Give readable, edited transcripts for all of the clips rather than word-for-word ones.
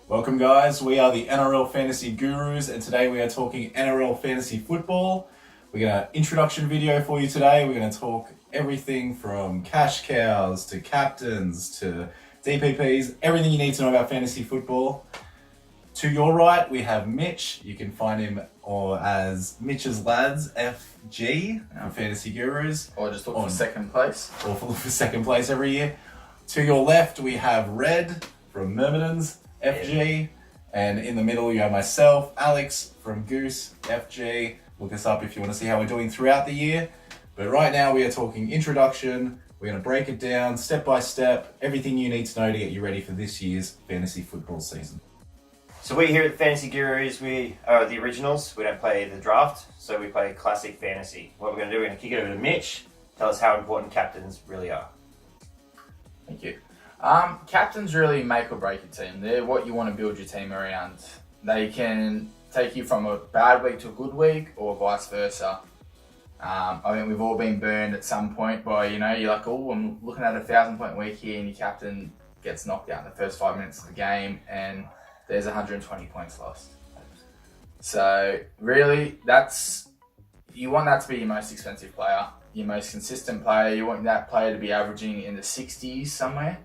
Welcome guys, we are the NRL Fantasy Gurus and today we are talking NRL Fantasy Football. We got an introduction video for you today. We're going to talk everything from cash cows to captains to DPPs, everything you need to know about fantasy football. To your right we have Mitch. You can find him as MITCHS Lads FG for Fantasy Gurus. Or just look for second place. Or look for second place every year. To your left we have Red from MYRMIDONS FG, and in the middle you have myself, Alex from GOOSE FG. Look us up if you want to see how we're doing throughout the year. But right now we are talking introduction. We're going to break it down step by step, everything you need to know to get you ready for this year's fantasy football season. So we here at the Fantasy Gurus, we are the originals. We don't play the draft, so we play classic fantasy. What we're going to do, we're going to kick it over to Mitch. Tell us how important captains really are. Thank you. Captains really make or break your team. They're what you want to build your team around. They can take you from a bad week to a good week or vice versa. I think we've all been burned at some point by, you're like, oh, I'm looking at a 1,000-point week here and your captain gets knocked out in the first 5 minutes of the game and there's 120 points lost. So really, you want that to be your most expensive player, your most consistent player. You want that player to be averaging in the 60s somewhere,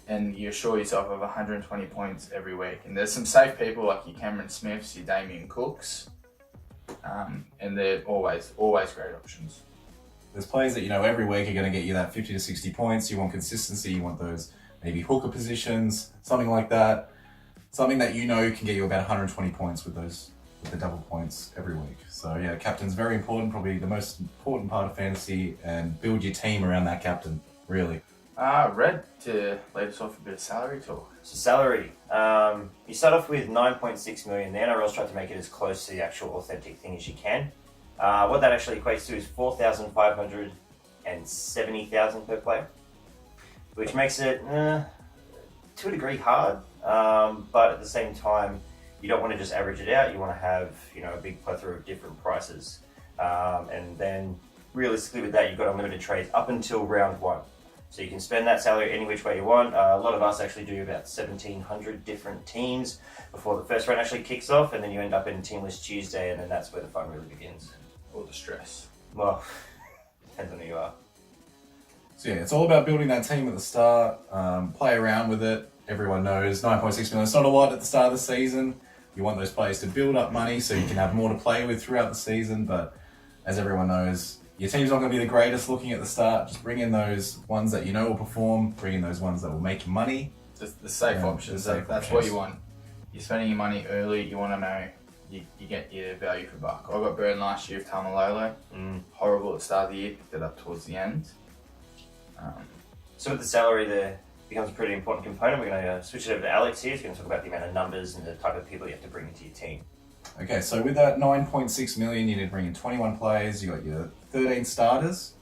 and you assure yourself of 120 points every week. And there's some safe people like your Cameron Smiths, your Damien Cooks, and they're always great options. There's players that every week are going to get you that 50 to 60 points. You want consistency, you want those maybe hooker positions, something like that. Something that can get you about 120 points with the double points every week. So yeah, captain's very important, probably the most important part of fantasy, and build your team around that captain, really. Red, to lead us off a bit of salary talk. So salary, you start off with 9.6 million. The NRL's tried to make it as close to the actual authentic thing as you can. What that actually equates to is 4,570,000 per player, which makes it, to a degree, hard. But at the same time, you don't want to just average it out. You want to have, a big plethora of different prices. And then realistically with that, you've got unlimited trades up until round one. So you can spend that salary any which way you want. A lot of us actually do about 1,700 different teams before the first round actually kicks off, and then you end up in Teamless Tuesday, and then that's where the fun really begins. Or the stress. Well, depends on who you are. So yeah, it's all about building that team at the start. Play around with it. Everyone knows 9.6 million, it's not a lot at the start of the season. You want those players to build up money so you can have more to play with throughout the season, but as everyone knows, your team's not going to be the greatest looking at the start. Just bring in those ones that will perform, bring in those ones that will make you money. Just the safe options, that's what you want. You're spending your money early, you want to know you get your value for buck. I got burned last year with Tamalolo. Horrible at the start of the year, picked it up towards the end. So with the salary there, becomes a pretty important component. We're going to switch it over to Alex here. He's going to talk about the amount of numbers and the type of people you have to bring into your team. Okay, so with that 9.6 million, you need to bring in 21 players. You got your 13 starters,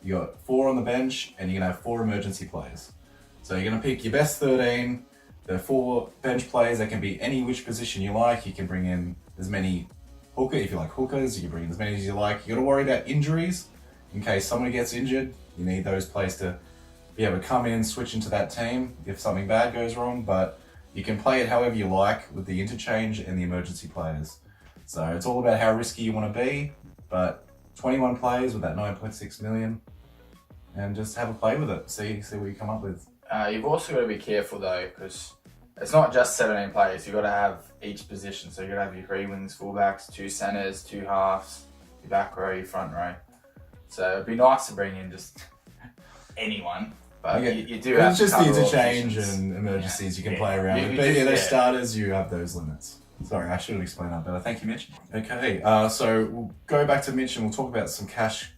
you got 4 on the bench, and you're going to have 4 emergency players. So you're going to pick your best 13, the 4 bench players that can be any which position you like. You can bring in as many if you like hookers, you can bring in as many as you like. You got to worry about injuries. In case somebody gets injured, you need those players to be able to come in, switch into that team if something bad goes wrong, but you can play it however you like with the interchange and the emergency players. So it's all about how risky you want to be, but 21 players with that 9.6 million, and just have a play with it. See what you come up with. You've also got to be careful though, because it's not just 17 players. You've got to have each position. So you've got to have your 3 wings, fullbacks, 2 centers, 2 halves, your back row, your front row. So it'd be nice to bring in just anyone. But you do have to cover all It's just the interchange positions. and emergencies you can play around with. But those starters, you have those limits. Sorry, I should have explained that better. Thank you, Mitch. Okay, so we'll go back to Mitch and we'll talk about some cash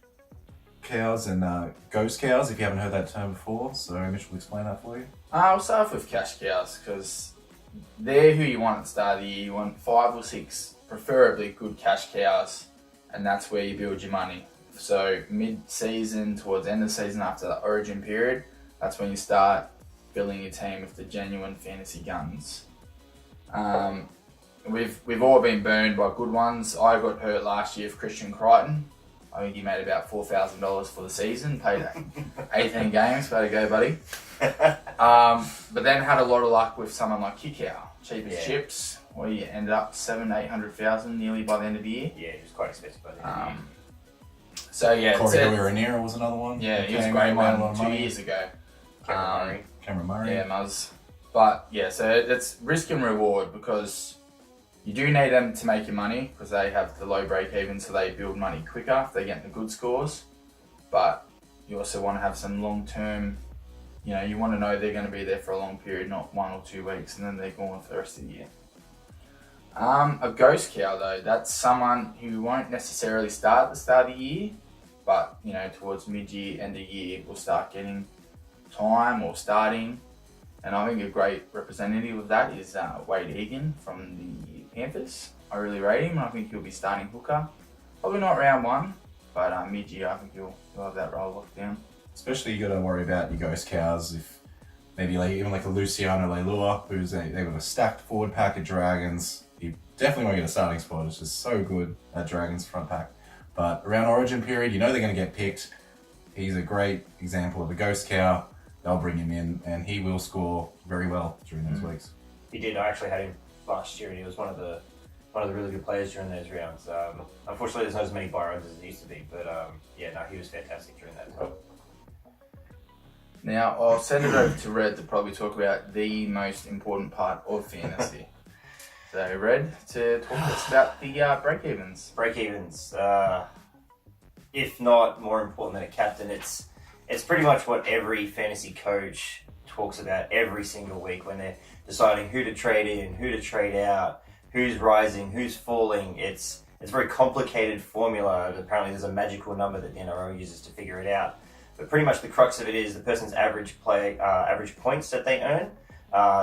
cows and ghost cows, if you haven't heard that term before. So Mitch will explain that for you. I'll start off with cash cows, because they're who you want at the start of the year. You want 5 or 6, preferably good cash cows, and that's where you build your money. So mid-season, towards the end of the season, after the origin period, that's when you start building your team with the genuine fantasy guns. We've all been burned by good ones. I got hurt last year for Christian Crichton. I think he made about $4,000 for the season, paid 18 games. Way to go, buddy. But then had a lot of luck with someone like Kickow, cheap as Yeah. chips. We ended up 700,000-800,000 nearly by the end of the year. Yeah, he was quite expensive by the end. So yeah, Corey Ranieri was another one. yeah, he was a Came great in, made a lot one of 2 money. years ago. Cameron Murray. Murray. Yeah, Muzz. But yeah, so it's risk and reward because you do need them to make your money because they have the low break even, so they build money quicker if they get the good scores. But you also want to have some long term, you want to know they're going to be there for a long period, not 1 or 2 weeks, and then they're gone for the rest of the year. A ghost cow though, that's someone who won't necessarily start at the start of the year, but towards mid-year, end of year, will start getting time or starting. And I think a great representative of that is Wade Egan from the Panthers. I really rate him, and I think he'll be starting hooker. Probably not round 1, but mid-year I think he'll have that role locked down. Especially you got to worry about your ghost cows if maybe even like a Luciano Leilua, who's they've got a stacked forward pack of Dragons. You definitely want to get a starting spot. It's just so good at Dragons front pack. But around Origin period, they're going to get picked. He's a great example of a ghost cow. They'll bring him in, and he will score very well during those weeks. He did. I actually had him last year, and he was one of the really good players during those rounds. Unfortunately, there's not as many buy runs as there used to be, but he was fantastic during that time. Now I'll send it over to Red to probably talk about the most important part of fantasy. So Red, to talk to us about the break-evens. Break-evens, if not more important than a captain, it's pretty much what every fantasy coach talks about every single week when they're deciding who to trade in, who to trade out, who's rising, who's falling. It's a very complicated formula, and apparently there's a magical number that the NRL uses to figure it out. But pretty much the crux of it is the person's average points that they earn.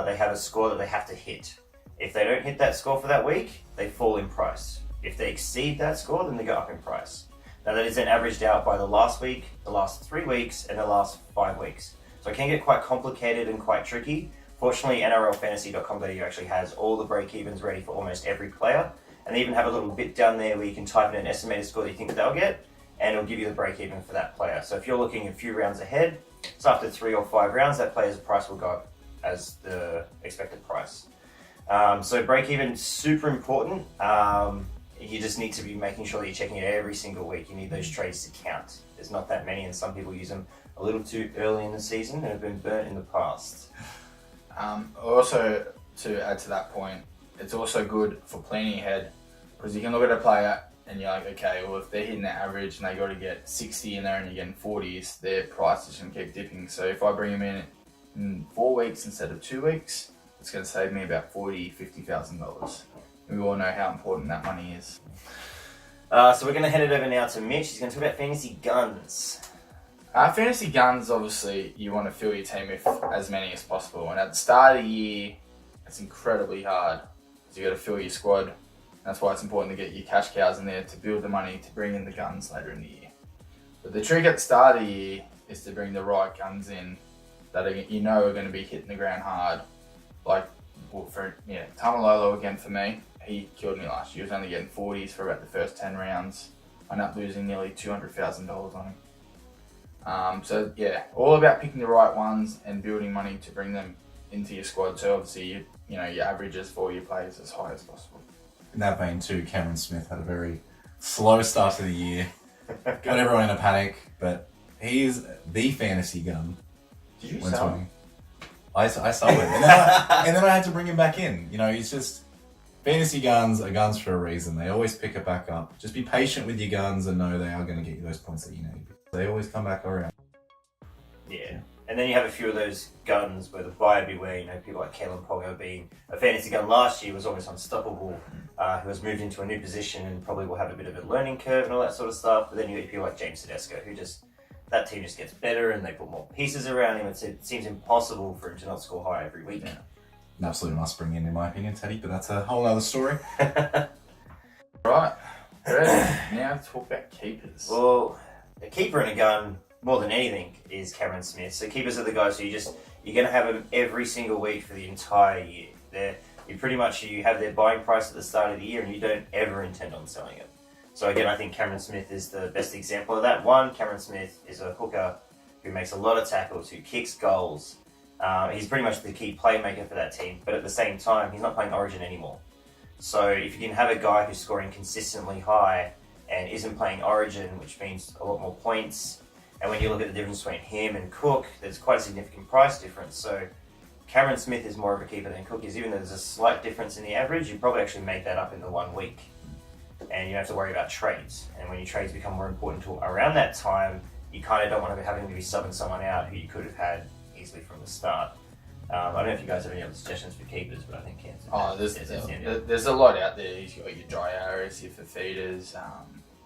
They have a score that they have to hit. If they don't hit that score for that week, they fall in price. If they exceed that score, then they go up in price. Now that is then averaged out by the last week, the last 3 weeks, and the last 5 weeks. So it can get quite complicated and quite tricky. Fortunately, NRLFantasy.com.au actually has all the break-evens ready for almost every player. And they even have a little bit down there where you can type in an estimated score that you think that they'll get, and it'll give you the break-even for that player. So if you're looking a few rounds ahead, so after 3 or 5 rounds, that player's price will go up as the expected price. So break-even, super important. You just need to be making sure that you're checking it every single week. You need those trades to count. There's not that many, and some people use them a little too early in the season and have been burnt in the past. Also, to add to that point, it's also good for planning ahead because you can look at a player and you're like, okay, well, if they're hitting their average and they got to get 60 in there and you're getting 40s, their price is going to keep dipping. So if I bring them in 4 weeks instead of 2 weeks, it's going to save me about $40,000-$50,000. We all know how important that money is. So we're going to head it over now to Mitch. He's going to talk about fantasy guns. Fantasy guns, obviously, you want to fill your team with as many as possible. And at the start of the year, it's incredibly hard because you got to fill your squad. That's why it's important to get your cash cows in there to build the money to bring in the guns later in the year. But the trick at the start of the year is to bring the right guns in that are going to be hitting the ground hard. Like, Tamalolo again for me. He killed me last year. He was only getting 40s for about the first 10 rounds. I ended up losing nearly $200,000 on him. So yeah, all about picking the right ones and building money to bring them into your squad. So obviously, your averages for your players as high as possible. In that vein too, Cameron Smith had a very slow start to the year. Got everyone in a panic, but he's the fantasy gun. Did you when sell talking. him? I sold him, and then I had to bring him back in. He's just fantasy guns are guns for a reason. They always pick it back up. Just be patient with your guns and know they are going to get you those points that you need. They always come back around. Yeah. And then you have a few of those guns where the buyer beware, people like Kalen Ponga being a fantasy gun last year was almost unstoppable, who has moved into a new position and probably will have a bit of a learning curve and all that sort of stuff. But then you get people like James Tedesco, who that team just gets better and they put more pieces around him. It seems impossible for him to not score high every week. Yeah. An absolute must bring in my opinion, Teddy, but that's a whole other story. Right. Ready? Now talk about keepers. Well, a keeper in a gun, more than anything, is Cameron Smith. So keepers are the guys who you're going to have them every single week for the entire year. You have their buying price at the start of the year and you don't ever intend on selling it. So again, I think Cameron Smith is the best example of that. One, Cameron Smith is a hooker who makes a lot of tackles, who kicks goals. He's pretty much the key playmaker for that team, but at the same time, he's not playing Origin anymore. So if you can have a guy who's scoring consistently high and isn't playing Origin, which means a lot more points, and when you look at the difference between him and Cook, there's quite a significant price difference. So Cameron Smith is more of a keeper than Cook is. Even though there's a slight difference in the average, you probably actually make that up in the 1 week. And you don't have to worry about trades. And when your trades become more important to around that time, you kind of don't want to be having to be subbing someone out who you could have had easily from the start. I don't know if you guys have any other suggestions for keepers, but I think Kansas. Oh, there's a lot out there. You've got your Dry Aris, your Fafitas,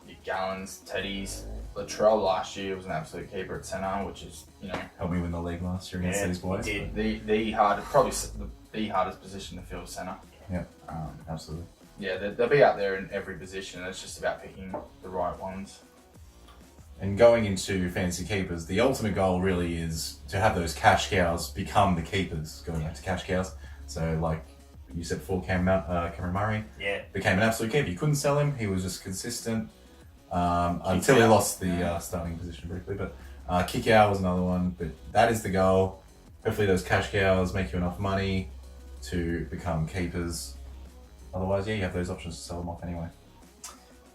your Gallons, Teddies. Latrell last year was an absolute keeper at centre, which is, Helped me win the league last year against these boys. Did. the hardest position to fill centre. Yeah, absolutely. Yeah, they'll be out there in every position. It's just about picking the right ones. And going into fantasy keepers, the ultimate goal really is to have those cash cows become the keepers, going back to cash cows. So like you said before, Cameron Murray became an absolute keeper. You couldn't sell him. He was just consistent until he lost the starting position briefly. But Kick-Out was another one. But that is the goal. Hopefully those cash cows make you enough money to become keepers. Otherwise, you have those options to sell them off anyway.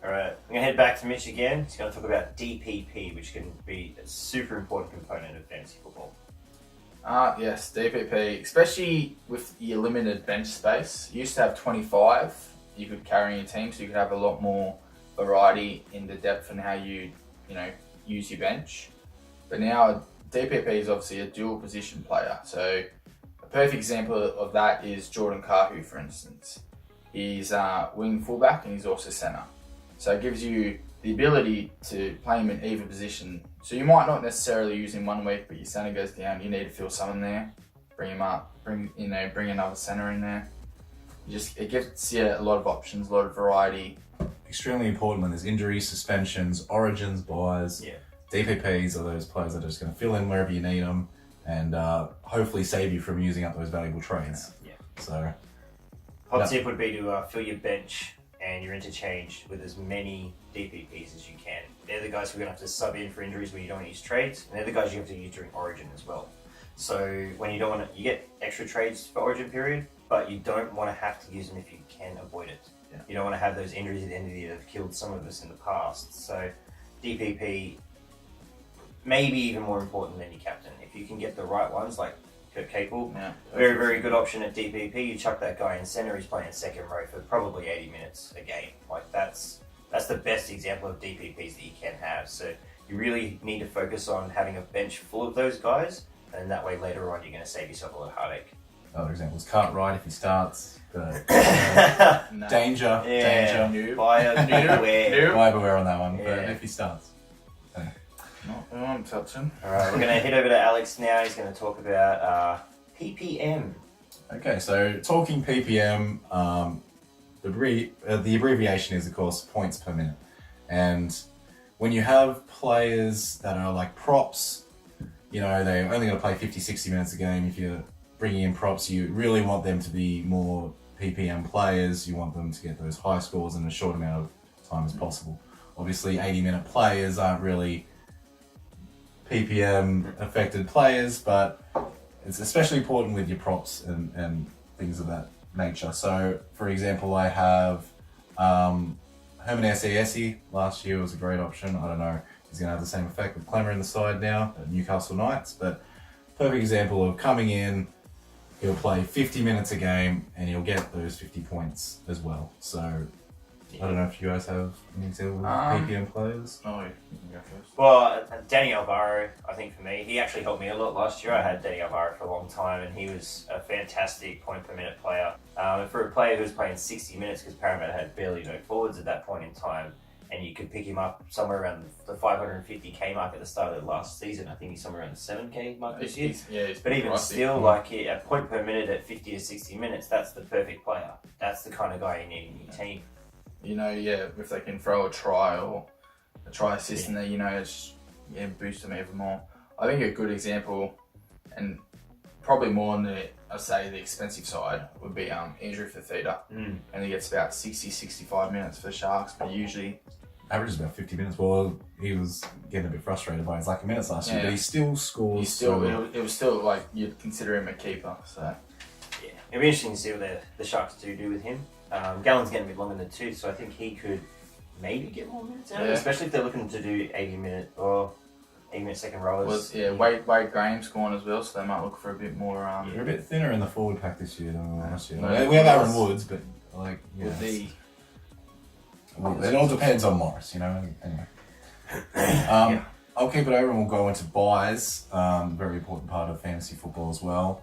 Alright, I'm going to head back to Mitch again. He's going to talk about DPP, which can be a super important component of fantasy football. Yes, DPP, especially with your limited bench space. You used to have 25 you could carry in your team, so you could have a lot more variety in the depth and how you use your bench. But now DPP is obviously a dual position player. So a perfect example of that is Jordan Kahu, for instance. He's wing fullback and he's also centre. So it gives you the ability to play him in either position. So you might not necessarily use him 1 week, but your centre goes down. You need to fill someone there, bring him up, bring another centre in there. It gives you a lot of options, a lot of variety. Extremely important when there's injuries, suspensions, origins, buys. Yeah. DPPs are those players that are just going to fill in wherever you need them and hopefully save you from using up those valuable trades. Yeah. So, Hot tip would be to fill your bench and your interchange with as many DPPs as you can. They're the guys who are going to have to sub in for injuries when you don't want to use trades, and they're the guys you have to use during Origin as well. So when you don't want to, you get extra trades for Origin period, but you don't want to have to use them if you can avoid it. Yeah. You don't want to have those injuries at the end of the year that have killed some of us in the past. So DPP, maybe even more important than your captain. If you can get the right ones, like Kurt Capel, very, very good option at DPP. You chuck that guy in centre, he's playing second row for probably 80 minutes a game. Like that's the best example of DPPs that you can have. So you really need to focus on having a bench full of those guys, and that way later on you're going to save yourself a lot of heartache. other examples, Cartwright if he starts, but No. danger. Buyer beware. Buyer beware on that one, but Yeah. if he starts. I'm touching. Alright, we're going to head over to Alex now. He's going to talk about PPM. Okay, so talking PPM, the abbreviation is, of course, points per minute. And when you have players that are like props, they're only going to play 50, 60 minutes a game. If you're bringing in props, you really want them to be more PPM players. You want them to get those high scores in a short amount of time as possible. Obviously, 80-minute players aren't really PPM affected players, but it's especially important with your props and things of that nature. So, for example, I have Herman Ese last year was a great option. I don't know if he's going to have the same effect with Clemmer in the side now at Newcastle Knights, but perfect example of coming in, he'll play 50 minutes a game and he'll get those 50 points as well. So, I don't know if you guys have any examples of PPM players. Oh, you can go first. Well, Danny Alvaro, I think for me, he actually helped me a lot last year. I had Danny Alvaro for a long time, and he was a fantastic point per minute player. And for a player who was playing 60 minutes, because Parramatta had barely no forwards at that point in time, and you could pick him up somewhere around the 550k mark at the start of the last season. I think he's somewhere around the 7k mark this year. But even still, like a point per minute at 50 to 60 minutes, that's the perfect player. That's the kind of guy you need in your team. If they can throw a try or a try assist in there, boost them even more. I think a good example, and probably more on the expensive side, would be Andrew Fafita. And he gets about 60, 65 minutes for Sharks, but usually averages about 50 minutes. Well, he was getting a bit frustrated by his lack of minutes last year, Yeah. but he still scores. He's still, it was still like you'd consider him a keeper. So Yeah, it'll be interesting to see what the Sharks do with him. Gallen's getting a bit longer than 2, so I think he could maybe get more minutes out of it, especially if they're looking to do 80-minute or 80-minute second rollers. Wade Graham's gone as well, so they might look for a bit more. They're a bit thinner in the forward pack this year than last year. No, We have Aaron Woods, but like, yeah, it all depends on Morris, you know. Anyway, I'll keep it over and we'll go into buys. Very important part of fantasy football as well.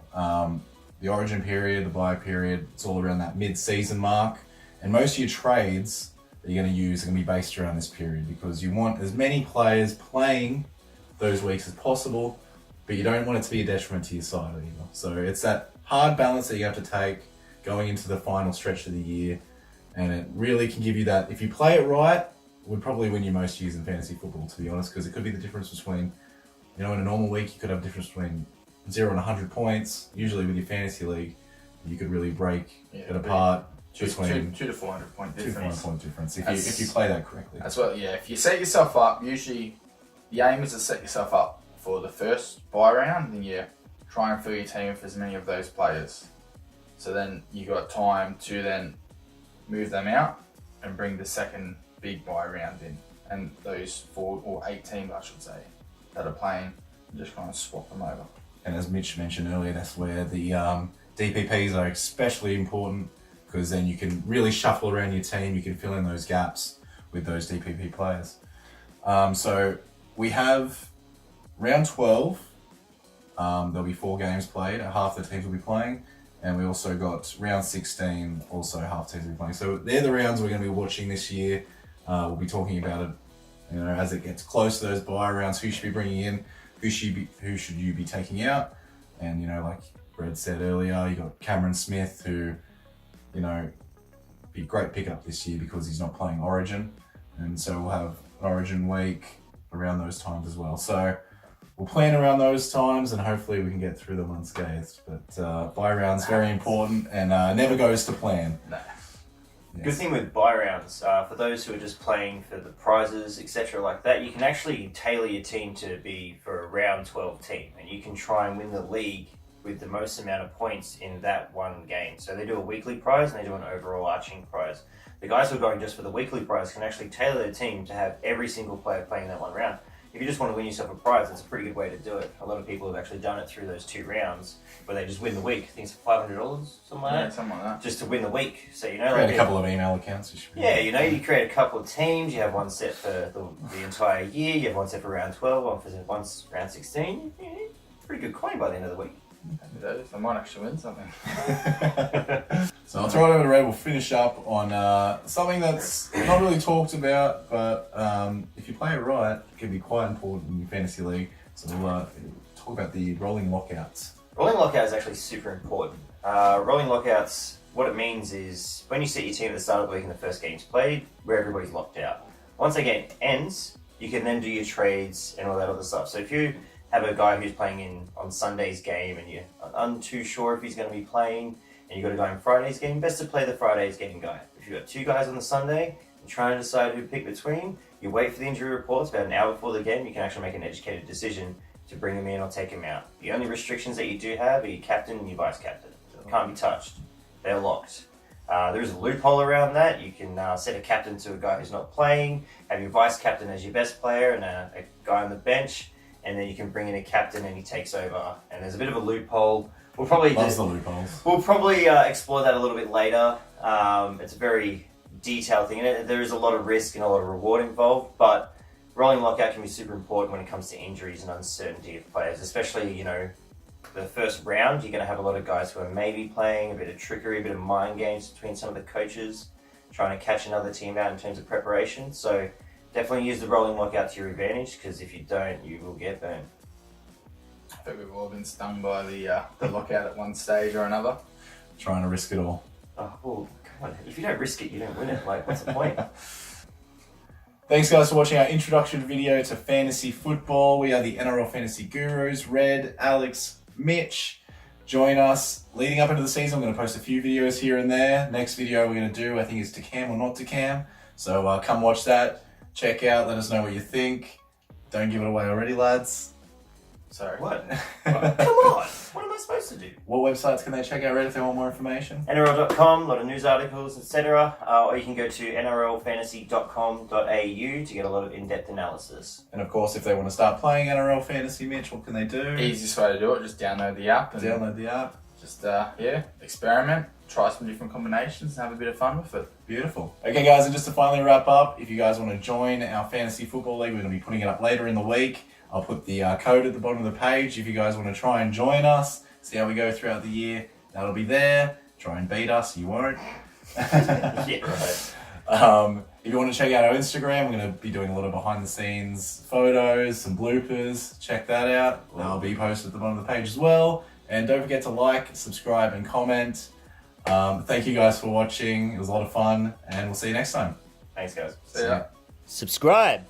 The origin period, the buy period, it's all around that mid-season mark, and most of your trades that you're going to use are going to be based around this period because you want as many players playing those weeks as possible, but you don't want it to be a detriment to your side either. So it's that hard balance that you have to take going into the final stretch of the year, and it really can give you that. If you play it right, it would probably win you most years in fantasy football, to be honest, because it could be the difference between, you know, in a normal week you could have a difference between 0 and 100 points. Usually with your fantasy league, you could really break it apart. Between 2 to 400 point difference. 200 point difference if you play that correctly. That's what, yeah. If you set yourself up, usually the aim is to set yourself up for the first buy round, then you try and fill your team with as many of those players. So then you got time to then move them out and bring the second big buy round in, and those 4 or 8 teams, I should say, that are playing, just kind of swap them over. And as Mitch mentioned earlier, that's where the DPPs are especially important, because then you can really shuffle around your team. You can fill in those gaps with those DPP players. So we have round 12. There'll be 4 games played. Half the teams will be playing. And we also got round 16, also half teams will be playing. So they're the rounds we're going to be watching this year. We'll be talking about it, you know, as it gets close to those buy rounds, who should be bringing in, who should you be taking out. And, you know, like Brad said earlier, you got Cameron Smith, who, you know, be a great pickup this year because he's not playing Origin, and so we'll have Origin week around those times as well. So we'll plan around those times, and hopefully we can get through them unscathed. But buy rounds very important, and never goes to plan. No. Yes. Good thing with buy rounds, for those who are just playing for the prizes, etc. like that, you can actually tailor your team to be for a round 12 team, and you can try and win the league with the most amount of points in that one game. So they do a weekly prize and they do an overall arching prize. The guys who are going just for the weekly prize can actually tailor their team to have every single player playing that one round. If you just want to win yourself a prize, it's a pretty good way to do it. A lot of people have actually done it through those 2 rounds where they just win the week. I think it's $500, something like that. Something like that. Just to win the week. So, you know, Create like a couple of email accounts. you know, you create a couple of teams. You have one set for the entire year. You have one set for round 12, one for round 16. Yeah, pretty good coin by the end of the week. I might actually win something. So I'll throw it over to Ray. We'll finish up on something that's not really talked about, but if you play it right, it can be quite important in your fantasy league. So we'll talk about the rolling lockouts. Rolling lockout is actually super important. Rolling lockouts, what it means is when you set your team at the start of the week and the first game's played, where everybody's locked out. Once that game ends, you can then do your trades and all that other stuff. So if you have a guy who's playing on Sunday's game and you're untoo sure if he's going to be playing, and you've got a guy in Friday's game, best to play the Friday's game guy. If you've got 2 guys on the Sunday and trying to decide who to pick between, you wait for the injury reports about an hour before the game, you can actually make an educated decision to bring him in or take him out. The only restrictions that you do have are your captain and your vice captain. Can't be touched. They're locked. There is a loophole around that. You can set a captain to a guy who's not playing, have your vice captain as your best player and a guy on the bench, and then you can bring in a captain and he takes over. And there's a bit of a loophole. We'll probably explore that a little bit later. It's a very detailed thing, and there is a lot of risk and a lot of reward involved, but rolling lockout can be super important when it comes to injuries and uncertainty of players, especially, you know, the first round. You're going to have a lot of guys who are maybe playing a bit of trickery, a bit of mind games between some of the coaches, trying to catch another team out in terms of preparation. So definitely use the rolling lockout to your advantage, because if you don't, you will get burnt. I think we've all been stung by the lockout at one stage or another. Trying to risk it all. Oh, well, come on. If you don't risk it, you don't win it. Like, what's the point? Thanks guys for watching our introduction video to fantasy football. We are the NRL Fantasy Gurus. Red, Alex, Mitch. Join us leading up into the season. I'm going to post a few videos here and there. Next video we're going to do, I think, is to cam or not to cam. So come watch that. Check out, let us know what you think. Don't give it away already, lads. Sorry. What? Come on! What am I supposed to do? What websites can they check out, Red, if they want more information? NRL.com, a lot of news articles, etc. Or you can go to nrlfantasy.com.au to get a lot of in-depth analysis. And of course, if they want to start playing NRL Fantasy, Mitch, what can they do? Easiest way to do it, just download the app and Download the app. just experiment, try some different combinations and have a bit of fun with it. Beautiful. Okay, guys, and just to finally wrap up, if you guys want to join our Fantasy Football League, we're going to be putting it up later in the week. I'll put the code at the bottom of the page if you guys want to try and join us, see how we go throughout the year. That'll be there. Try and beat us, you won't. Yeah, right. If you want to check out our Instagram, we're going to be doing a lot of behind the scenes photos, some bloopers. Check that out. That'll be posted at the bottom of the page as well. And don't forget to like, subscribe, and comment. Thank you guys for watching. It was a lot of fun, and we'll see you next time. Thanks, guys. See ya. Subscribe.